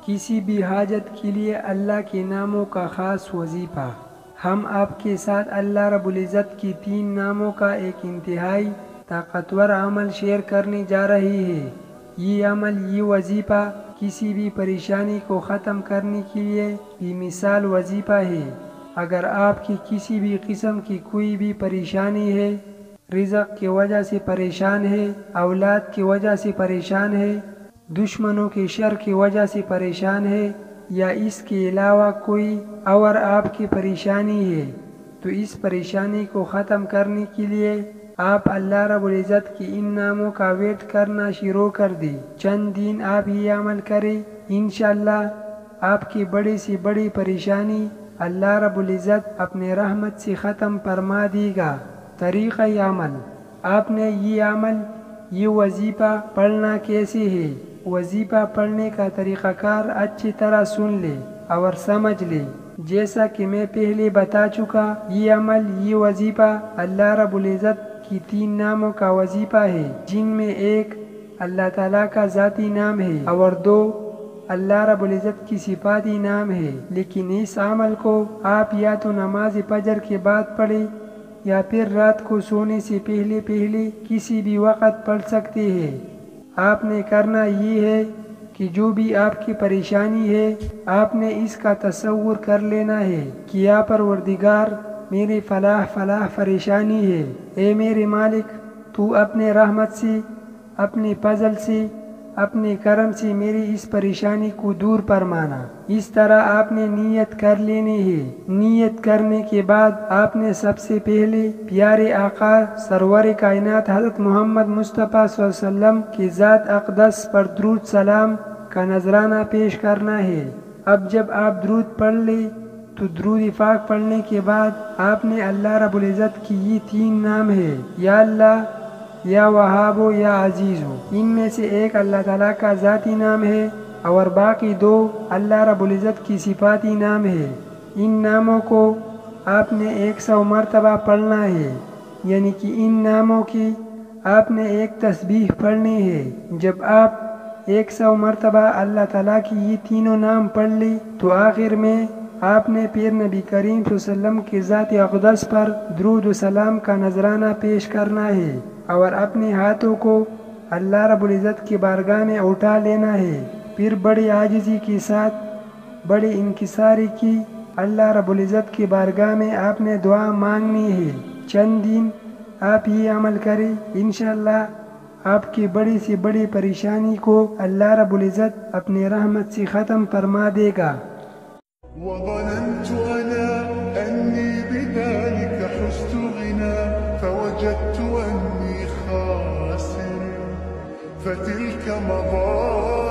کسی بھی حاجت کے لیے اللہ کے ناموں کا خاص وظیفہ۔ ہم آپ کے ساتھ اللہ رب العزت کی 3 ناموں کا ایک انتہائی طاقتور عمل شیئر کرنے جا رہے ہیں۔ یہ عمل، یہ وظیفہ کسی بھی پریشانی کو ختم کرنے کے لیے بے مثال وظیفہ ہے۔ اگر آپ کی کسی بھی قسم کی کوئی بھی پریشانی ہے، رزق کی وجہ سے پریشان ہے، اولاد کی وجہ سے پریشان ہے، دشمنوں کے شر کی وجہ سے پریشان ہے، یا اس کے علاوہ کوئی اور آپ کی پریشانی ہے، تو اس پریشانی کو ختم کرنے کے لیے آپ اللہ رب العزت کی ان ناموں کا ویٹ کرنا شروع کر دیں۔ چند دن آپ یہ عمل کریں، انشاءاللہ آپ کی بڑی سے بڑی پریشانی اللہ رب العزت اپنے رحمت سے ختم فرما دے گا۔ طریقہ عمل: آپ نے یہ عمل، یہ وظیفہ پڑھنا کیسے ہے؟ وظیفہ پڑھنے کا طریقہ کار اچھی طرح سن لے اور سمجھ لے۔ جیسا کہ میں پہلے بتا چکا، یہ عمل، یہ وظیفہ اللہ رب العزت کی 3 ناموں کا وظیفہ ہے، جن میں ایک اللہ تعالیٰ کا ذاتی نام ہے اور 2 اللہ رب العزت کی صفاتی نام ہے۔ لیکن اس عمل کو آپ یا تو نماز فجر کے بعد پڑھیں یا پھر رات کو سونے سے پہلے کسی بھی وقت پڑھ سکتے ہیں۔ آپ نے کرنا یہ ہے کہ جو بھی آپ کی پریشانی ہے، آپ نے اس کا تصور کر لینا ہے کہ یا پروردگار، میری فلاح پریشانی ہے۔ اے میرے مالک، تو اپنے رحمت سے، اپنے فضل سے، اپنے کرم سے میری اس پریشانی کو دور فرمانا۔ اس طرح آپ نے نیت کر لینی ہے۔ نیت کرنے کے بعد آپ نے سب سے پہلے پیارے آقا سرور کائنات حضرت محمد مصطفیٰ صلی اللہ علیہ وسلم کی ذات اقدس پر درود سلام کا نذرانہ پیش کرنا ہے۔ اب جب آپ درود پڑھ لیں تو درود پاک پڑھنے کے بعد آپ نے اللہ رب العزت کی یہ 3 نام ہے: یا اللہ، یا وہاب، یا عزیز۔ ان میں سے ایک اللہ تعالیٰ کا ذاتی نام ہے اور باقی 2 اللہ رب العزت کی صفاتی نام ہے۔ ان ناموں کو آپ نے 100 مرتبہ پڑھنا ہے، یعنی کہ ان ناموں کی آپ نے ایک تسبیح پڑھنی ہے۔ جب آپ 100 مرتبہ اللہ تعالیٰ کی یہ 3 نام پڑھ لی تو آخر میں آپ نے پھر نبی کریم صلی اللہ علیہ وسلم کی ذات اقدس پر درود و سلام کا نذرانہ پیش کرنا ہے اور اپنے ہاتھوں کو اللہ رب العزت کی بارگاہ میں اٹھا لینا ہے۔ پھر بڑی عاجزی کے ساتھ، بڑی انکساری کی اللہ رب العزت کی بارگاہ میں آپ نے دعا مانگنی ہے۔ چند دن آپ یہ عمل کریں، انشاءاللہ آپ کی بڑی سے بڑی پریشانی کو اللہ رب العزت اپنے رحمت سے ختم فرما دے گا۔ وظننت أنا أني بذلك حزت غنى فوجدت أني خاسر فتلك مظاهر